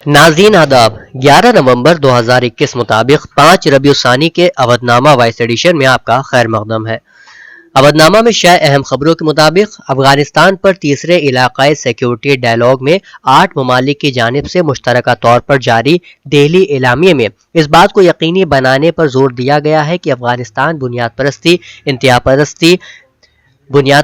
नाज़रीन आदाब। 11 नवंबर 2021 मुताबिक 5 रबीउल सानी के अवधनामा वॉइस एडिशन में आपका खैर मकदम है। अवधनामा में शाये अहम खबरों के मुताबिक अफगानिस्तान पर तीसरे इलाकाई सिक्योरिटी डायलॉग में 8 ममालिक की जानिब से मुश्तरका तौर पर जारी दिल्ली एलामिये में इस बात को यकीनी बनाने पर जोर दिया गया है कि अफगानिस्तान बुनियाद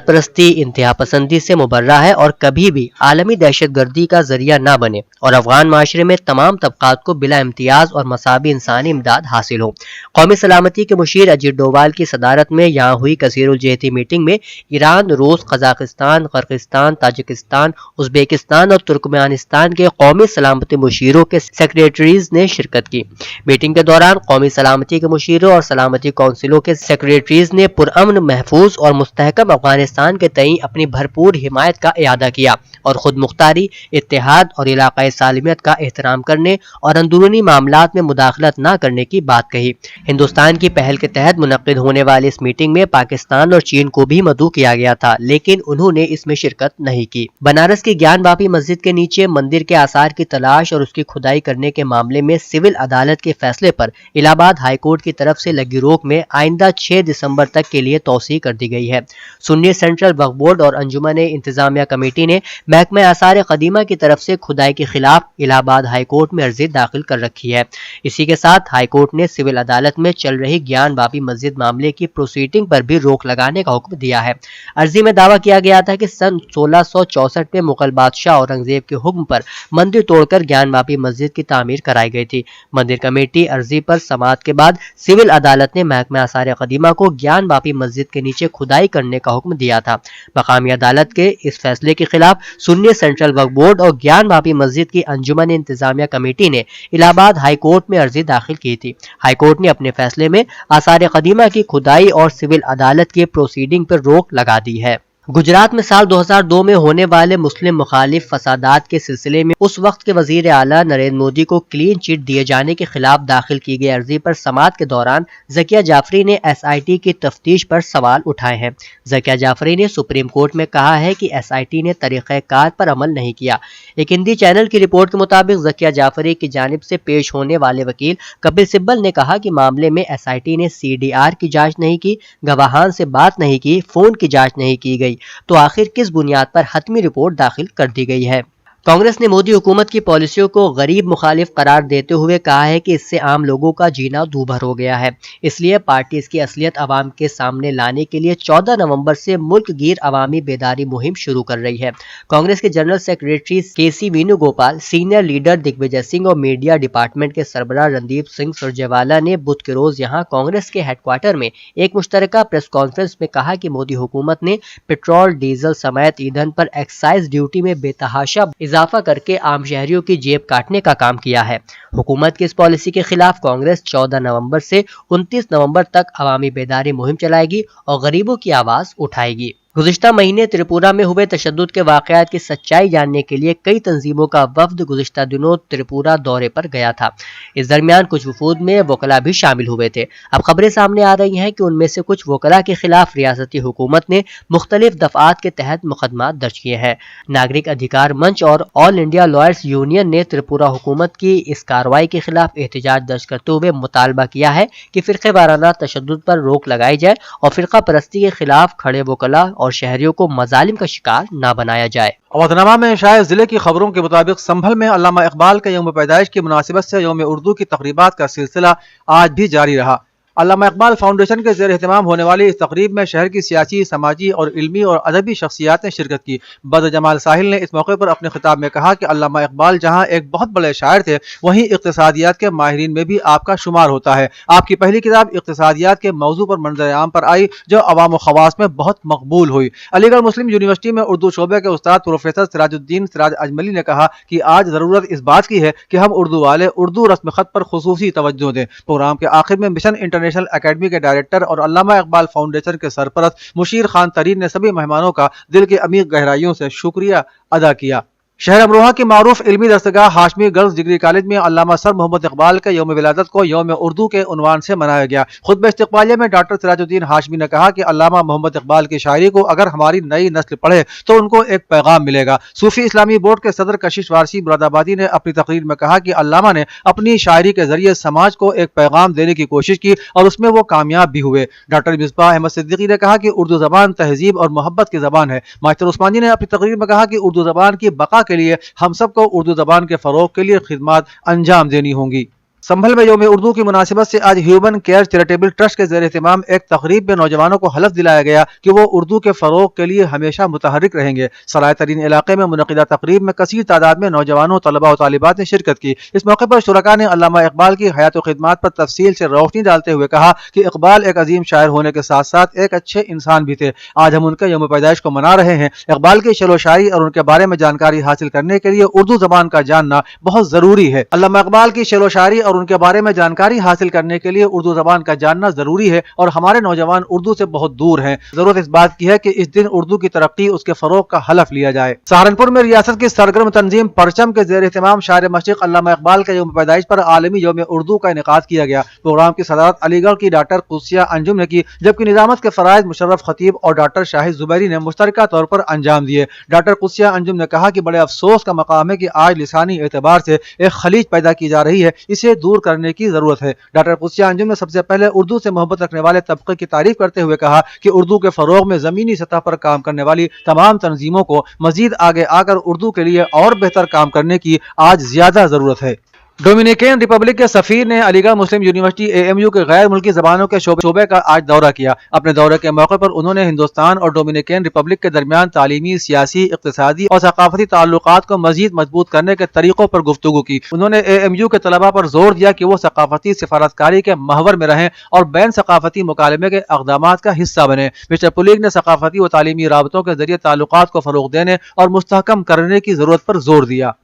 परस्ती इंतहा पसंदी से मुबर्रा है और कभी भी आलमी दहशत गर्दी का जरिया ना बने और अफगान माशरे में तमाम तबकात को बिला इम्तियाज और मसाबी इंसानी इमदाद हासिल हो। कौमी सलामती के मुशीर अजीत डोवाल की सदारत में यहाँ हुई कसीरुल जहती मीटिंग में ईरान, रूस, कजाकिस्तान, किर्गिस्तान, ताजिकिस्तान, उज़्बेकिस्तान और तुर्कमेनिस्तान के कौमी सलामती मुशीरों के सेक्रेटरीज ने शिरकत की। मीटिंग के दौरान कौमी सलामती के मुशीरों और सलामती कौंसिलों के सेक्रेटरीज ने पुरअमन, महफूज और मुस्तहकम अफगानिस्तान के तई अपनी भरपूर हिमायत का इयादा किया और खुद मुख्तारी, इत्तेहाद और इलाकाई सालमियत का एहतराम करने और अंदरूनी मामलात में मुदाखलत न करने की बात कही। हिंदुस्तान की पहल के तहत मुनक्किद होने वाली इस मीटिंग में पाकिस्तान और चीन को भी मदऊ किया गया था, लेकिन उन्होंने इसमें शिरकत नहीं की। बनारस की ज्ञान वापी मस्जिद के नीचे मंदिर के आसार की तलाश और उसकी खुदाई करने के मामले में सिविल अदालत के फैसले पर इलाहाबाद हाईकोर्ट की तरफ से लगी रोक में आइंदा 6 दिसंबर तक के लिए तौसीह कर दी गई है। सुन्नी सेंट्रल वक्फ बोर्ड और अंजुमन इंतजामिया कमेटी ने महकमे आसार कदीमा की तरफ से खुदाई के खिलाफ इलाहाबाद हाई कोर्ट में अर्जी दाखिल कर रखी है। इसी के साथ हाई कोर्ट ने सिविल अदालत में चल रही ज्ञान वापी मस्जिद मामले की प्रोसीडिंग पर भी रोक लगाने का हुक्म दिया है। अर्जी में दावा किया गया था कि सन 1664 में मुगल बादशाह औरंगजेब के हुक्म पर मंदिर तोड़कर ज्ञान वापी मस्जिद की तामीर कराई गई थी। मंदिर कमेटी अर्जी पर समाअत के बाद सिविल अदालत ने महकमे आसार कदीमा को ज्ञान वापी मस्जिद के नीचे खुदाई करने का हुक्म दिया था। मकामी अदालत के इस फैसले के खिलाफ सुन्नी सेंट्रल वक्फ बोर्ड और ज्ञान वापी मस्जिद की अंजुमन इंतजामिया कमेटी ने इलाहाबाद हाई कोर्ट में अर्जी दाखिल की थी। हाई कोर्ट ने अपने फैसले में आसार कदीमा की खुदाई और सिविल अदालत के प्रोसीडिंग पर रोक लगा दी है। गुजरात में साल 2002 में होने वाले मुस्लिम मुखालिफ फसादात के सिलसिले में उस वक्त के वजीर आला नरेंद्र मोदी को क्लीन चिट दिए जाने के खिलाफ दाखिल की गई अर्जी पर समाअत के दौरान ज़किया जाफरी ने SIT की तफ्तीश पर सवाल उठाए हैं। ज़किया जाफरी ने सुप्रीम कोर्ट में कहा है कि SIT ने तरीक़ेकार पर अमल नहीं किया। एक हिंदी चैनल की रिपोर्ट के मुताबिक ज़किया जाफरी की जानिब से पेश होने वाले वकील कपिल सिब्बल ने कहा कि मामले में SIT ने CDR की जाँच नहीं की, गवाहान से बात नहीं की, फोन की जाँच नहीं की गई, तो आखिर किस बुनियाद पर हतमी रिपोर्ट दाखिल कर दी गई है। कांग्रेस ने मोदी हुकूमत की पॉलिसियों को गरीब मुखालिफ करार देते हुए कहा है कि इससे आम लोगों का जीना दूभर हो गया है, इसलिए पार्टी इसकी असलियत अवाम के सामने लाने के लिए 14 नवंबर से मुल्क गिर अवामी बेदारी मुहिम शुरू कर रही है। कांग्रेस के general secretary KC Venugopal, senior leader Digvijaya Singh और मीडिया डिपार्टमेंट के सरबराह रणदीप सिंह सुरजेवाला ने बुध के रोज यहाँ कांग्रेस के हेडक्वार्टर में एक मुश्तरका प्रेस कॉन्फ्रेंस में कहा कि मोदी हुकूमत ने पेट्रोल, डीजल समेत ईंधन पर एक्साइज ड्यूटी में बेतहाशा इजाफा करके आम शहरियों की जेब काटने का काम किया है। हुकूमत की इस पॉलिसी के खिलाफ कांग्रेस 14 नवंबर से 29 नवंबर तक अवामी बेदारी मुहिम चलाएगी और गरीबों की आवाज उठाएगी। गुज़िश्ता महीने त्रिपुरा में हुए तशद्दुद के वाक़यात की सच्चाई जानने के लिए कई तंजीमों का वफ्द गुज़िश्ता दिनों त्रिपुरा दौरे पर गया था। इस दरमियान कुछ वफूद में वकला भी शामिल हुए थे। अब खबरें सामने आ रही हैं कि उनमें से कुछ वकला के खिलाफ रियासती हुकूमत ने मुख्तलिफ दफ़ात के तहत मुकदमा दर्ज किए हैं। नागरिक अधिकार मंच और ऑल इंडिया लॉयर्स यूनियन ने त्रिपुरा हुकूमत की इस कार्रवाई के खिलाफ एहतजाज दर्ज करते हुए मुतालबा किया है कि फ़िरक़े वाराना तशद्दुद पर रोक लगाई जाए और फ़िरक़ा परस्ती के खिलाफ खड़े वकला और शहरियों को मजालिम का शिकार न बनाया जाए। अवधनामा में शायद जिले की खबरों के मुताबिक संभल में अल्लामा इकबाल के यौम पैदाइश की मुनासिबत से यौम उर्दू की तकरीबात का सिलसिला आज भी जारी रहा। अल्लामा इकबाल फाउंडेशन के ज़ेर एहतमाम होने वाली इस तकरीब में शहर की सियासी, समाजी और इल्मी और अदबी शख्सियात ने शिरकत की। बद्र जमाल साहिल ने इस मौके पर अपने खिताब में कहा कि अल्लामा इकबाल जहाँ एक बहुत बड़े शायर थे, वहीं इक़्तिसादियात के माहिरीन में भी आपका शुमार होता है। आपकी पहली किताब इक़्तिसादियात के मौजू पर मंजर आम पर आई, जो अवाम व खवास में बहुत मकबूल हुई। अलीगढ़ मुस्लिम यूनिवर्सिटी में उर्दू शोबे के उस्ताद प्रोफेसर सिराजुद्दीन सिराज अजमली ने कहा कि आज ज़रूरत इस बात की है कि हम उर्दू वाले उर्दू रस्म ख़त पर खुसूसी तवज्जो दें। प्रोग्राम के आखिर में मिशन इंटरनेशनल अकेडमी के डायरेक्टर और अल्लामा इकबाल फाउंडेशन के सरपरस्त मुशीर खान तरीन ने सभी मेहमानों का दिल की अमीर गहराइयों से शुक्रिया अदा किया। शहर अमरोहा की मारूफ इल्मी दस्तगाह हाशमी गर्ल्स डिग्री कॉलेज में अल्लामा सर मोहम्मद इकबाल के यौम विलादत को यौम उर्दू के उन्वान से मनाया गया। खुतबा इस्तक़बालिया में डॉक्टर सिराजुद्दीन हाशमी ने कहा कि अल्लामा मोहम्मद इकबाल की शायरी को अगर हमारी नई नस्ल पढ़े तो उनको एक पैगाम मिलेगा। सूफी इस्लामी बोर्ड के सदर कशिश वारसी मुरादाबादी ने अपनी तकरीर में कहा कि अल्लामा ने अपनी शायरी के जरिए समाज को एक पैगाम देने की कोशिश की और उसमें वो कामयाब भी हुए। डॉक्टर मिसबाह अहमद सिद्दीकी ने कहा कि उर्दू जबान तहजीब और मोहब्बत की जबान है। मास्टर उस्मानी ने अपनी तकरीर में कहा कि उर्दू जबान की बका के लिए हम सबको उर्दू जबान के फरोग के लिए खिदमत अंजाम देनी होंगी। संभल में यौम उर्दू की मुनासिबत से आज ह्यूमन केयर चैरिटेबल ट्रस्ट के ज़ेर एहतमाम एक तकरीब में नौजवानों को हलफ दिलाया गया कि वो उर्दू के फरोग के लिए हमेशा मुतहर्रिक रहेंगे। सराय तरीन इलाके में मुनक़िदा तकरीब में कसीर तादाद में नौजवानों, तलबा और तालिबात ने शिरकत की। इस मौके पर शुरका ने अल्लामा इकबाल की हयात व खिदमात पर तफसील से रोशनी डालते हुए कहा कि इकबाल एक अजीम शायर होने के साथ साथ एक अच्छे इंसान भी थे। आज हम उनके यौम पैदाइश को मना रहे हैं। इकबाल की शरो शायरी और उनके बारे में जानकारी हासिल करने के लिए उर्दू जबान का जानना बहुत जरूरी है। अल्लामा इकबाल की शरो शायरी और उनके बारे में जानकारी हासिल करने के लिए उर्दू जबान का जानना जरूरी है और हमारे नौजवान उर्दू से बहुत दूर हैं। जरूरत इस बात की है कि इस दिन उर्दू की तरक्की, उसके फरोग का हलफ लिया जाए। सहारनपुर में रियासत की सरगर्म तंजीम परचम के ज़ेर एहतमाम शायर मशरिक़ अल्लामा इकबाल के यौम पैदाइश पर आलमी यौम उर्दू का इनेकाद किया गया। प्रोग्राम की सदारत अलीगढ़ की डॉक्टर कुसिया अंजुम ने की, जबकि निजामत के फराइज मुशर्रफ खतीब और डॉक्टर शाहिद जुबैरी ने मुश्तरका तौर पर अंजाम दिए। डॉक्टर कुसिया अंजुम ने कहा कि बड़े अफसोस का मकाम है कि आज लिसानी एतबार से एक खलीज पैदा की जा रही है, इसे दूर करने की जरूरत है। डॉक्टर कुसिया अंजुम ने सबसे पहले उर्दू से मोहब्बत रखने वाले तबके की तारीफ करते हुए कहा कि उर्दू के फरोग में जमीनी सतह पर काम करने वाली तमाम तंजीमों को मजीद आगे आकर उर्दू के लिए और बेहतर काम करने की आज ज्यादा जरूरत है। डोमिनिकन रिपब्लिक के सफीर ने अलीगढ़ मुस्लिम यूनिवर्सिटी AMU के गैर मुल्की जबानों के शोबे का आज दौरा किया। अपने दौरे के मौके पर उन्होंने हिंदुस्तान और डोमिनिकन रिपब्लिक के दरमियान तालीमी, सियासी, इक्तिसादी और सकाफती ताल्लुकात को मजीद मजबूत करने के तरीकों पर गुफ्तगू की। उन्होंने AMU के तलबा पर जोर दिया कि वो सकाफती सिफारतकारी के महवर में रहें और बैन सकाफती मुकालमे के अक़दामात का हिस्सा बने। मिस्टर पुलिग ने सकाफती व तालीमी राबतों के जरिए ताल्लुकात को फरोग देने और मुस्तहकम करने की जरूरत पर जोर दिया।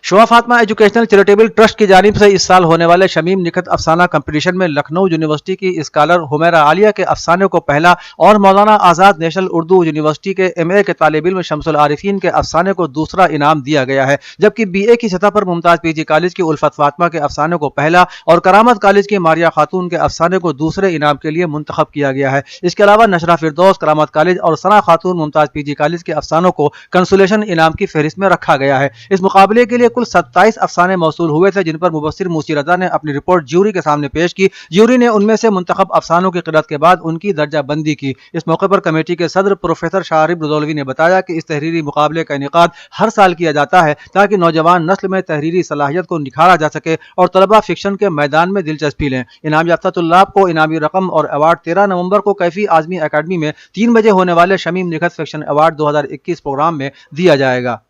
शोआ फातिमा एजुकेशनल चैरिटेबल ट्रस्ट की जानिब से इस साल होने वाले शमीम निखत अफसाना कंपटीशन में लखनऊ यूनिवर्सिटी की स्कॉलर हुमैरा आलिया के अफसाने को पहला और मौलाना आज़ाद नेशनल उर्दू यूनिवर्सिटी के MA के तालिब इल्म शमसुल आरिफीन के अफसाने को दूसरा इनाम दिया गया है, जबकि BA की सतह पर मुमताज PG कॉलेज की उल्फत फातिमा के अफसाने को पहला और करामत कॉलेज की मारिया खातून के अफसाने को दूसरे इनाम के लिए मुंतखब किया गया है। इसके अलावा नशरा फिरदौस करामत कॉलेज और सना खातून मुमताज PG कॉलेज के अफसानों को कंसोलेशन इनाम की फहरिस्त में रखा गया है। इस मुकाबले के लिए कुल 27 अफसाने मौसूल हुए थे, जिन पर मुबस्सिर मूसी रज़ा ने अपनी रिपोर्ट ज्यूरी के सामने पेश की। ज्यूरी ने उनमें से मुंतखब अफसानों की क़िरात के बाद उनकी दर्जा बंदी की। इस मौके पर कमेटी के सदर प्रोफेसर शारिब रज़ौलवी ने बताया कि इस तहरीरी मुकाबले का इनेकाद हर साल किया जाता है ताकि नौजवान नस्ल में तहरीरी सलाहियत को निखारा जा सके और तलबा फिक्शन के मैदान में दिलचस्पी लें। इनाम याफ्ता तुल्लाब को इनामी रकम और अवार्ड 13 नवंबर को कैफी आज़मी अकादमी में 3 बजे होने वाले Shamim Nikhat fiction award 2021 programme में दिया जाएगा।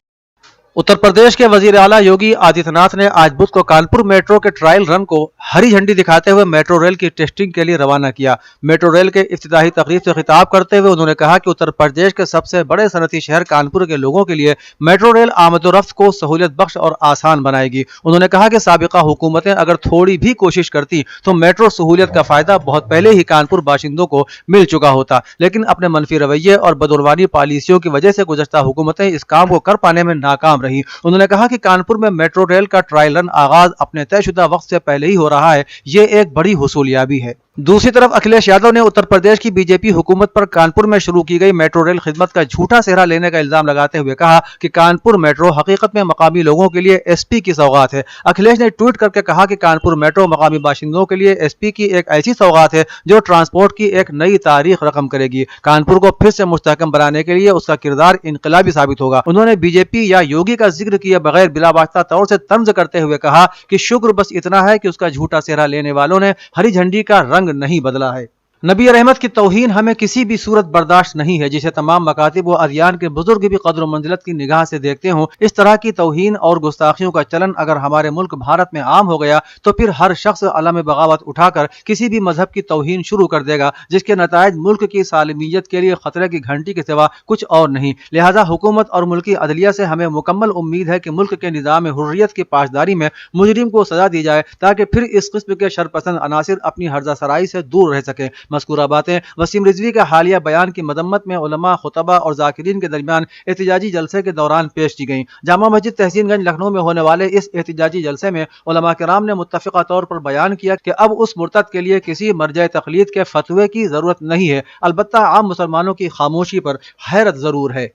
उत्तर प्रदेश के वजीर आला योगी आदित्यनाथ ने आज बुध को कानपुर मेट्रो के ट्रायल रन को हरी झंडी दिखाते हुए मेट्रो रेल की टेस्टिंग के लिए रवाना किया। मेट्रो रेल के इफ्तिताही तकरीब से खिताब करते हुए उन्होंने कहा कि उत्तर प्रदेश के सबसे बड़े सनती शहर कानपुर के लोगों के लिए मेट्रो रेल आमदोरफ्त को सहूलियत बख्श और आसान बनाएगी। उन्होंने कहा कि साबिका हुकूमतें अगर थोड़ी भी कोशिश करती तो मेट्रो सहूलियत का फायदा बहुत पहले ही कानपुर बाशिंदों को मिल चुका होता, लेकिन अपने मनफी रवैये और बदुर्वानी पॉलिसियों की वजह से गुज़श्ता हुकूमतें इस काम को कर पाने में नाकाम रही। उन्होंने कहा कि कानपुर में मेट्रो रेल का ट्रायल रन आगाज अपने तयशुदा वक्त से पहले ही हो रहा है, ये एक बड़ी हुसूलियाबी है। दूसरी तरफ अखिलेश यादव ने उत्तर प्रदेश की बीजेपी हुकूमत पर कानपुर में शुरू की गई मेट्रो रेल खिदमत का झूठा सेहरा लेने का इल्जाम लगाते हुए कहा कि कानपुर मेट्रो हकीकत में मकामी लोगों के लिए SP की सौगात है। अखिलेश ने ट्वीट करके कहा कि कानपुर मेट्रो मकामी बाशिंदों के लिए SP की एक ऐसी सौगात है जो ट्रांसपोर्ट की एक नई तारीख रकम करेगी। कानपुर को फिर से मुस्तहकम बनाने के लिए उसका किरदार इनकलाबी साबित होगा। उन्होंने बीजेपी या योगी का जिक्र किए बगैर बिलावास्ता तौर से तंज करते हुए कहा कि शुक्र बस इतना है कि उसका झूठा सेहरा लेने वालों ने हरी झंडी का रंग नहीं बदला है। नबी रहमत की तौहीन हमें किसी भी सूरत बर्दाश्त नहीं है, जिसे तमाम मकातिब व अदियान के बुजुर्ग भी कद्र मंजिलत की निगाह से देखते हों। इस तरह की तौहीन और गुस्ताखियों का चलन अगर हमारे मुल्क भारत में आम हो गया तो फिर हर शख्स अलम बगावत उठाकर किसी भी मजहब की तौहीन शुरू कर देगा, जिसके नतायज मुल्क की सालमियत के लिए खतरे की घंटी के सिवा कुछ और नहीं। लिहाजा हुकूमत और मुल्की अदलिया से हमें मुकम्मल उम्मीद है कि मुल्क के निज़ाम हुर्रियत की पाशदारी में मुजरिम को सजा दी जाए ताकि फिर इस किस्म के शरपसंद अनासिर अपनी हर्जा सराई से दूर रह सके। مذکورہ باتیں وسیم رضوی کے حالیہ بیان کی مذمت میں علماء، خطبہ اور ذاکرین کے درمیان احتجاجی جلسے کے دوران پیش کی گئیں۔ جامع مسجد تحسین گنج لکھنؤ میں ہونے والے اس احتجاجی جلسے میں علماء کرام نے متفقہ طور پر بیان کیا کہ اب اس مرتد کے لیے کسی مرجع تقلید کے فتوے کی ضرورت نہیں ہے، البتہ عام مسلمانوں کی خاموشی پر حیرت ضرور ہے۔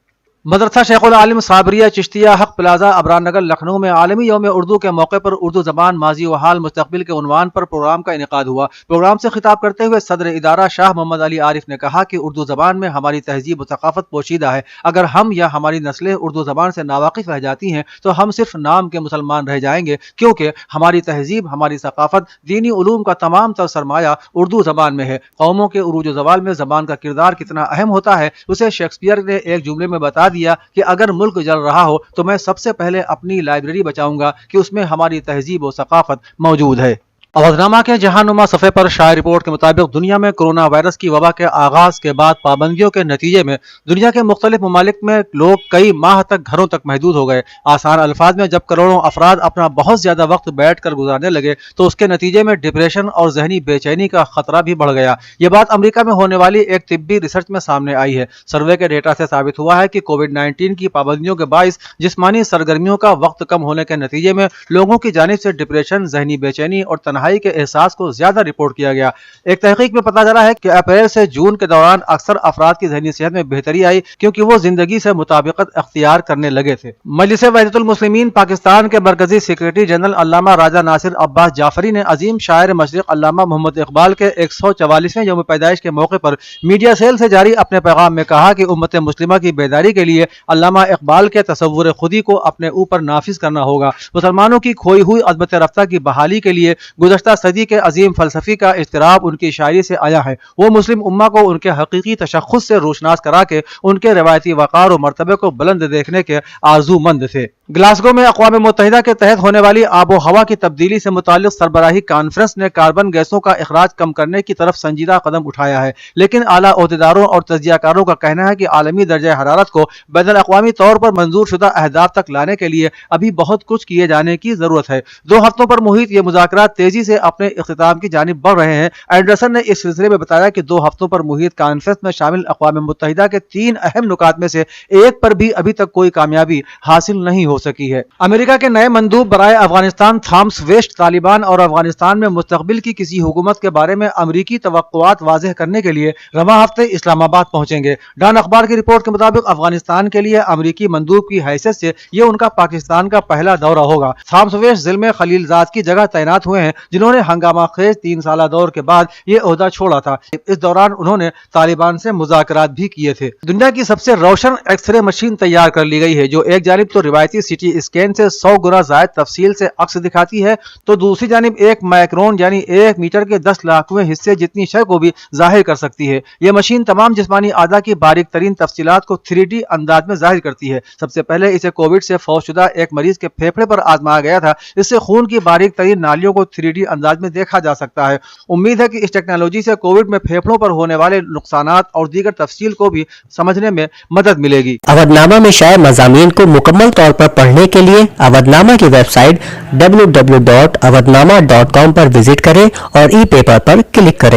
مدرسہ شیخ العالم صابریہ چشتیہ حق پلازا ابرار نگر لکھنؤ میں عالمی یوم اردو کے موقع پر اردو زبان ماضی و حال مستقبل کے عنوان پر پروگرام کا انعقاد ہوا۔ پروگرام سے خطاب کرتے ہوئے صدر ادارہ شاہ محمد علی عارف نے کہا کہ اردو زبان میں ہماری تہذیب و ثقافت پوشیدہ ہے۔ اگر ہم یا ہماری نسلیں اردو زبان سے ناواقف رہ جاتی ہیں تو ہم صرف نام کے مسلمان رہ جائیں گے، کیونکہ ہماری تہذیب، ہماری ثقافت، دینی علوم کا تمام تر سرمایہ اردو زبان میں ہے۔ قوموں کے عروج و زوال میں زبان کا کردار کتنا اہم ہوتا ہے اسے شیکسپیئر نے ایک جملے میں بتا دیا کہ اگر ملک جل رہا ہو تو میں سب سے پہلے اپنی لائبریری بچاؤں گا کہ اس میں ہماری تہذیب و ثقافت موجود ہے۔ اودھنامہ کے جہاں نما صفحے پر شائع رپورٹ کے مطابق دنیا میں کورونا وائرس کی وبا کے آغاز کے بعد پابندیوں کے نتیجے میں دنیا کے مختلف ممالک میں لوگ کئی ماہ تک گھروں تک محدود ہو گئے۔ آسان الفاظ میں جب کروڑوں افراد اپنا بہت زیادہ وقت بیٹھ کر گزارنے لگے تو اس کے نتیجے میں ڈپریشن اور ذہنی بے چینی کا خطرہ بھی بڑھ گیا۔ یہ بات امریکہ میں ہونے والی ایک طبی ریسرچ میں سامنے آئی ہے۔ سروے کے ڈیٹا سے ثابت ہوا ہے کہ کووڈ-19 کی پابندیوں کے باعث جسمانی سرگرمیوں کا وقت کم ہونے کے نتیجے میں لوگوں کی جانب سے ڈپریشن، ذہنی بے چینی اور تنہائی کے احساس کو زیادہ رپورٹ کیا گیا۔ ایک تحقیق میں پتہ چلا ہے کہ اپریل سے جون کے دوران اکثر افراد کی ذہنی صحت میں بہتری آئی کیونکہ وہ زندگی سے مطابقت اختیار کرنے لگے تھے۔ مجلس وحدت المسلمین پاکستان کے مرکزی سیکریٹری جنرل علامہ راجہ ناصر عباس جعفری نے عظیم شاعر مشرق علامہ محمد اقبال کے 144ویں یوم پیدائش کے موقع پر میڈیا سیل سے جاری اپنے پیغام میں کہا کہ امت مسلمہ کی بیداری کے لیے علامہ اقبال کے تصور خودی کو اپنے اوپر نافذ کرنا ہوگا۔ مسلمانوں کی کھوئی ہوئی عظمت رفتہ کی بحالی کے لیے گزشتہ صدی کے عظیم فلسفی کا اضطراب ان کی شاعری سے آیا ہے۔ وہ مسلم امہ کو ان کے حقیقی تشخص سے روشناس کرا کے ان کے روایتی وقار و مرتبے کو بلند دیکھنے کے آرزو مند تھے۔ گلاسگو میں اقوام متحدہ کے تحت ہونے والی آب و ہوا کی تبدیلی سے متعلق سربراہی کانفرنس نے کاربن گیسوں کا اخراج کم کرنے کی طرف سنجیدہ قدم اٹھایا ہے، لیکن اعلیٰ عہدیداروں اور تجزیہ کاروں کا کہنا ہے کہ عالمی درجہ حرارت کو بین الاقوامی طور پر منظور شدہ اہداف تک لانے کے لیے ابھی بہت کچھ کیے جانے کی ضرورت ہے۔ 2 ہفتوں پر محیط یہ مذاکرات تیزی سے اپنے اختتام کی جانب بڑھ رہے ہیں۔ اینڈرسن نے اس سلسلے میں بتایا کہ 2 ہفتوں پر محیط کانفرنس میں شامل اقوام متحدہ کے 3 اہم نکات میں سے ایک پر بھی ابھی تک کوئی کامیابی حاصل نہیں ہو سکی ہے۔ امریکہ کے نئے مندوب برائے افغانستان تھامس ویسٹ طالبان اور افغانستان میں مستقبل کی کسی حکومت کے بارے میں امریکی توقعات واضح کرنے کے لیے رواں ہفتے اسلام آباد پہنچیں گے۔ ڈان اخبار کی رپورٹ کے مطابق افغانستان کے لیے امریکی مندوب کی حیثیت سے یہ ان کا پاکستان کا پہلا دورہ ہوگا۔ تھامس ویسٹ ضلع میں خلیل زاد کی جگہ تعینات ہوئے ہیں، جنہوں نے ہنگامہ خیز 3 سالہ دور کے بعد یہ عہدہ چھوڑا تھا۔ اس دوران انہوں نے طالبان سے مذاکرات بھی کیے تھے۔ دنیا کی سب سے روشن ایکس رے مشین تیار کر لی گئی ہے، جو ایک جانب تو روایتی سی ٹی اسکین سے 100 گنا زائد تفصیل سے عکس دکھاتی ہے تو دوسری جانب 1 مائکرون یعنی 1 میٹر کے 10 لاکھویں حصے جتنی شے کو بھی ظاہر کر سکتی ہے۔ یہ مشین تمام جسمانی اعضاء کی باریک ترین تفصیلات کو 3D انداز میں ظاہر کرتی ہے۔ سب سے پہلے اسے کووڈ سے فوت شدہ ایک مریض کے پھیپھڑے پر آزمایا گیا تھا۔ اس سے خون کی باریک ترین نالیوں کو 3D انداز میں دیکھا جا سکتا ہے۔ امید ہے کہ اس ٹیکنالوجی سے کووڈ میں پھیپھڑوں پر ہونے والے نقصانات اور دیگر تفصیل کو بھی سمجھنے میں مدد ملے گی۔ اودھنامہ میں شائع مضامین کو مکمل طور پر پڑھنے کے لیے اودھنامہ کی ویب سائٹ www.awadhnama.com پر وزٹ کریں اور ای پیپر پر کلک کریں۔